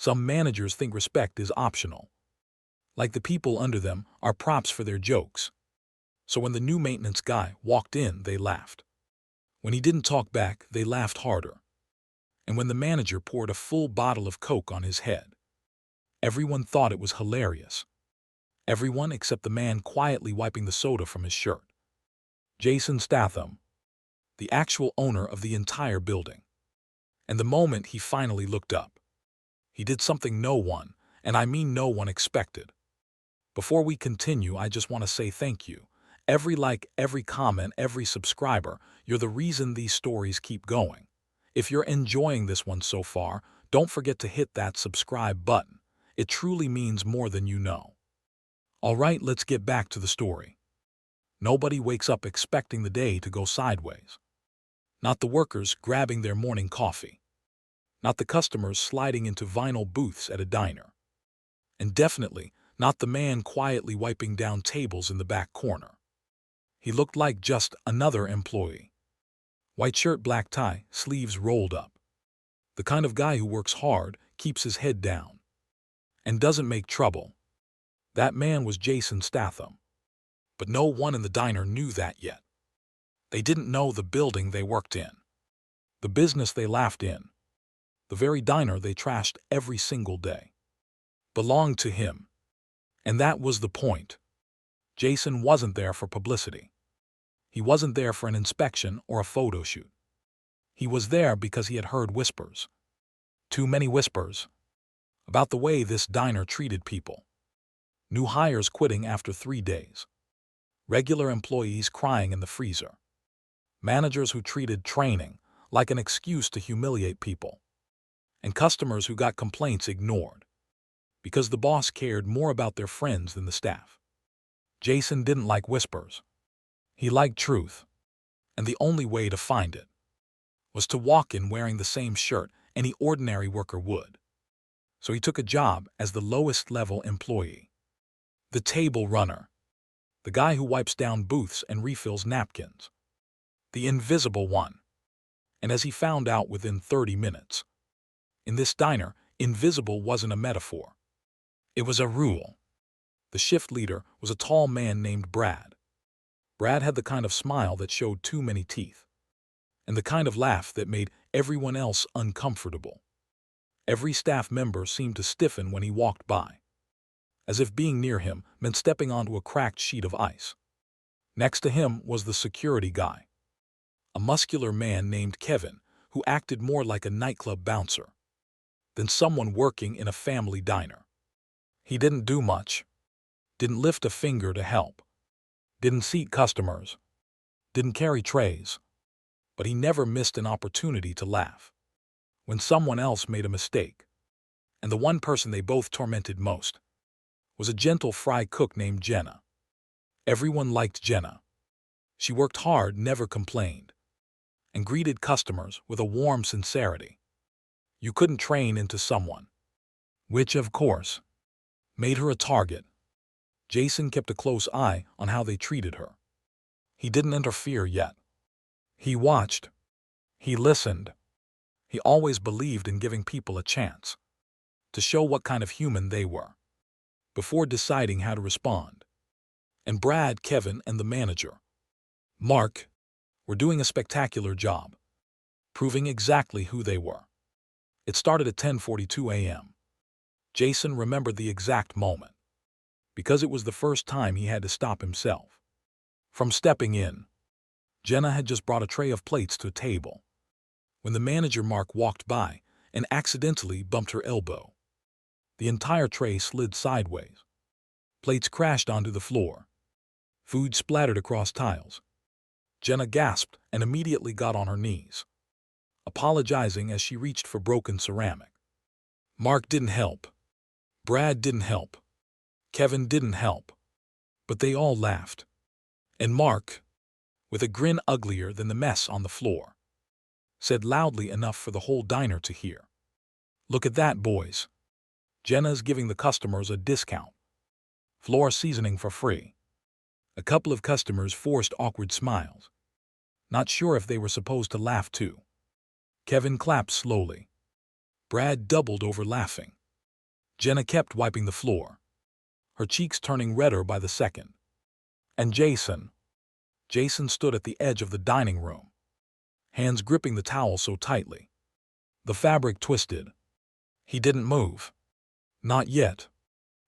Some managers think respect is optional. Like the people under them are props for their jokes. So when the new maintenance guy walked in, they laughed. When he didn't talk back, they laughed harder. And when the manager poured a full bottle of Coke on his head, everyone thought it was hilarious. Everyone except the man quietly wiping the soda from his shirt. Jasonstatham, the actual owner of the entire building. And the moment he finally looked up, he did something no one, and I mean no one, expected. Before we continue, I just want to say thank you. Every like, every comment, every subscriber, you're the reason these stories keep going. If you're enjoying this one so far, don't forget to hit that subscribe button. It truly means more than you know. Alright, let's get back to the story. Nobody wakes up expecting the day to go sideways. Not the workers grabbing their morning coffee. Not the customers sliding into vinyl booths at a diner. And definitely not the man quietly wiping down tables in the back corner. He looked like just another employee. White shirt, black tie, sleeves rolled up. The kind of guy who works hard, keeps his head down, and doesn't make trouble. That man was Jasonstatham. But no one in the diner knew that yet. They didn't know the building they worked in, the business they laughed in, the very diner they trashed every single day, belonged to him. And that was the point. Jason wasn't there for publicity. He wasn't there for an inspection or a photo shoot. He was there because he had heard whispers. Too many whispers. About the way this diner treated people. New hires quitting after 3 days. Regular employees crying in the freezer. Managers who treated training like an excuse to humiliate people. And customers who got complaints ignored. Because the boss cared more about their friends than the staff. Jason didn't like whispers. He liked truth. And the only way to find it was to walk in wearing the same shirt any ordinary worker would. So he took a job as the lowest level employee. The table runner. The guy who wipes down booths and refills napkins. The invisible one. And as he found out within 30 minutes, in this diner, invisible wasn't a metaphor. It was a rule. The shift leader was a tall man named Brad. Brad had the kind of smile that showed too many teeth, and the kind of laugh that made everyone else uncomfortable. Every staff member seemed to stiffen when he walked by, as if being near him meant stepping onto a cracked sheet of ice. Next to him was the security guy, a muscular man named Kevin, who acted more like a nightclub bouncer than someone working in a family diner. He didn't do much, didn't lift a finger to help, didn't seat customers, didn't carry trays, but he never missed an opportunity to laugh when someone else made a mistake. And the one person they both tormented most was a gentle fry cook named Jenna. Everyone liked Jenna. She worked hard, never complained, and greeted customers with a warm sincerity. You couldn't train into someone, which, of course, made her a target. Jason kept a close eye on how they treated her. He didn't interfere yet. He watched. He listened. He always believed in giving people a chance to show what kind of human they were before deciding how to respond. And Brad, Kevin, and the manager, Mark, were doing a spectacular job, proving exactly who they were. It started at 10:42 a.m. Jason remembered the exact moment, because it was the first time he had to stop himself from stepping in. Jenna had just brought a tray of plates to a table when the manager Mark walked by and accidentally bumped her elbow. The entire tray slid sideways. Plates crashed onto the floor. Food splattered across tiles. Jenna gasped and immediately got on her knees, apologizing as she reached for broken ceramic. Mark didn't help. Brad didn't help. Kevin didn't help. But they all laughed. And Mark, with a grin uglier than the mess on the floor, said loudly enough for the whole diner to hear, "Look at that, boys. Jenna's giving the customers a discount. Floor seasoning for free." A couple of customers forced awkward smiles, not sure if they were supposed to laugh too. Kevin clapped slowly. Brad doubled over laughing. Jenna kept wiping the floor, her cheeks turning redder by the second. And Jason stood at the edge of the dining room, hands gripping the towel so tightly. The fabric twisted. He didn't move. Not yet.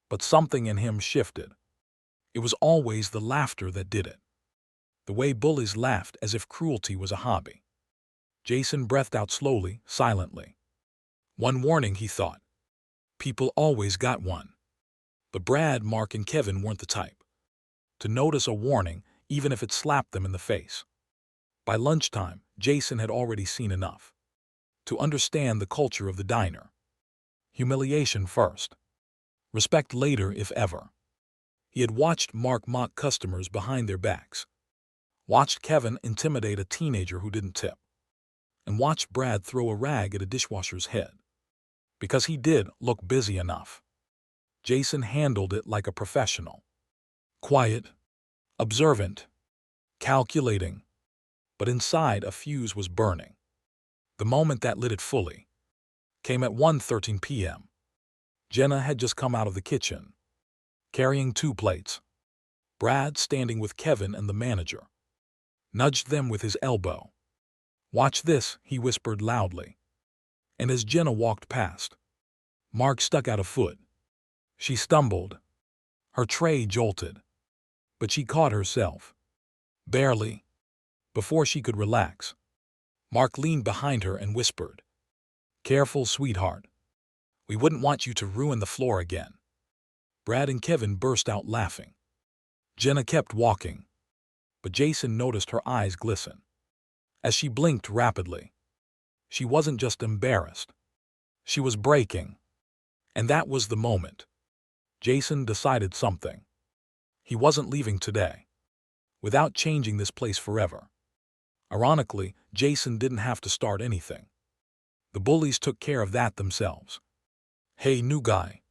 But something in him shifted. It was always the laughter that did it. The way bullies laughed as if cruelty was a hobby. Jason breathed out slowly, silently. One warning, he thought. People always got one. But Brad, Mark, and Kevin weren't the type to notice a warning, even if it slapped them in the face. By lunchtime, Jason had already seen enough to understand the culture of the diner. Humiliation first. Respect later, if ever. He had watched Mark mock customers behind their backs, watched Kevin intimidate a teenager who didn't tip, and watched Brad throw a rag at a dishwasher's head. Because he did look busy enough. Jason handled it like a professional. Quiet, observant, calculating. But inside, a fuse was burning. The moment that lit it fully came at 1:13 p.m. Jenna had just come out of the kitchen, carrying 2 plates. Brad, standing with Kevin and the manager, nudged them with his elbow. "Watch this," he whispered loudly. And as Jenna walked past, Mark stuck out a foot. She stumbled. Her tray jolted. But she caught herself. Barely. Before she could relax, Mark leaned behind her and whispered, "Careful, sweetheart. We wouldn't want you to ruin the floor again." Brad and Kevin burst out laughing. Jenna kept walking, but Jason noticed her eyes glisten as she blinked rapidly. She wasn't just embarrassed. She was breaking. And that was the moment. Jason decided something. He wasn't leaving today without changing this place forever. Ironically, Jason didn't have to start anything. The bullies took care of that themselves. "Hey, new guy,"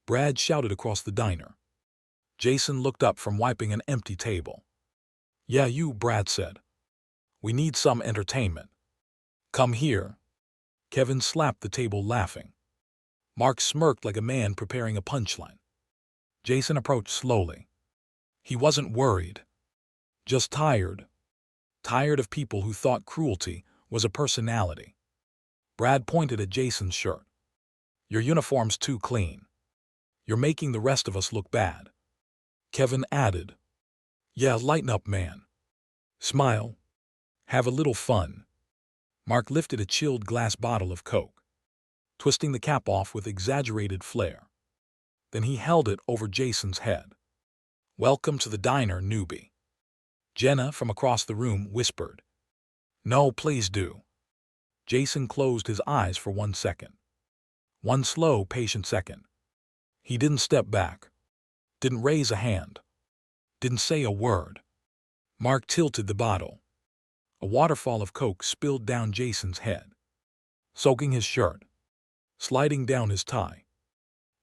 Brad shouted across the diner. Jason looked up from wiping an empty table. "Yeah, you," Brad said. "We need some entertainment. Come here." Kevin slapped the table, laughing. Mark smirked like a man preparing a punchline. Jason approached slowly. He wasn't worried, just tired. Tired of people who thought cruelty was a personality. Brad pointed at Jason's shirt. "Your uniform's too clean. You're making the rest of us look bad." Kevin added, "Yeah, lighten up, man. Smile. Have a little fun." Mark lifted a chilled glass bottle of Coke, twisting the cap off with exaggerated flair. Then he held it over Jason's head. "Welcome to the diner, newbie." Jenna, from across the room, whispered, "No, please do." Jason closed his eyes for 1 second. One slow, patient second. He didn't step back, didn't raise a hand, didn't say a word. Mark tilted the bottle. A waterfall of Coke spilled down Jason's head, soaking his shirt, sliding down his tie,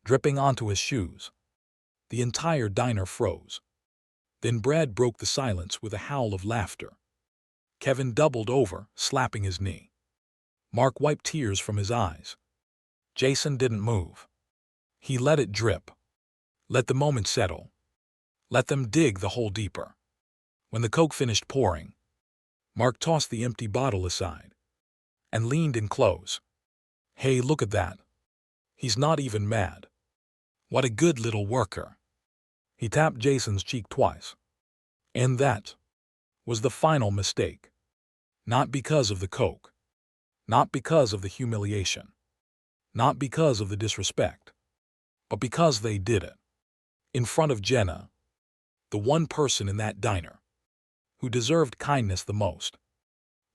dripping onto his shoes. The entire diner froze. Then Brad broke the silence with a howl of laughter. Kevin doubled over, slapping his knee. Mark wiped tears from his eyes. Jason didn't move. He let it drip. Let the moment settle. Let them dig the hole deeper. When the Coke finished pouring, Mark tossed the empty bottle aside and leaned in close. "Hey, look at that. He's not even mad. What a good little worker." He tapped Jason's cheek twice. And that was the final mistake. Not because of the Coke. Not because of the humiliation. Not because of the disrespect. But because they did it. In front of Jenna, the one person in that diner who deserved kindness the most.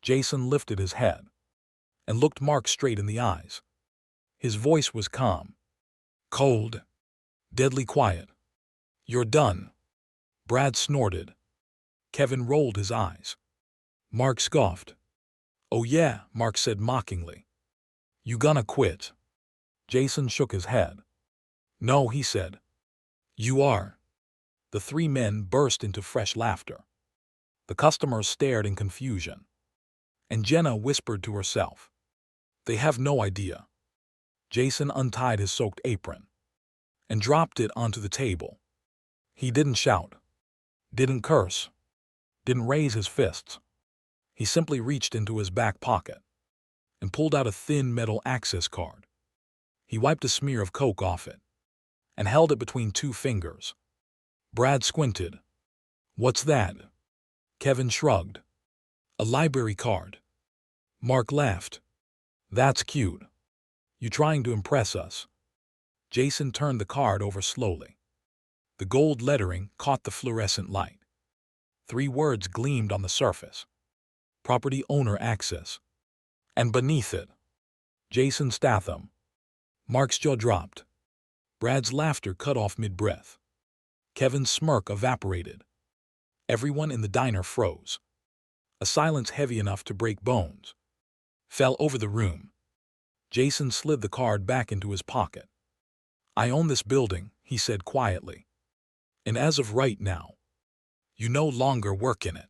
Jason lifted his head and looked Mark straight in the eyes. His voice was calm, cold, deadly quiet. "You're done." Brad snorted. Kevin rolled his eyes. Mark scoffed. "Oh yeah," Mark said mockingly. "You gonna quit?" Jason shook his head. "No," he said. "You are." The 3 men burst into fresh laughter. The customers stared in confusion. And Jenna whispered to herself, "They have no idea." Jason untied his soaked apron and dropped it onto the table. He didn't shout, didn't curse, didn't raise his fists. He simply reached into his back pocket and pulled out a thin metal access card. He wiped a smear of coke off it and held it between two fingers. Brad squinted. "What's that?" Kevin shrugged. "A library card." Mark laughed. "That's cute. You trying to impress us?" Jason turned the card over slowly. The gold lettering caught the fluorescent light. 3 words gleamed on the surface: property owner access. And beneath it, Jasonstatham. Mark's jaw dropped. Brad's laughter cut off mid-breath. Kevin's smirk evaporated. Everyone in the diner froze. A silence heavy enough to break bones fell over the room. Jason slid the card back into his pocket. "I own this building," he said quietly. "And as of right now, you no longer work in it."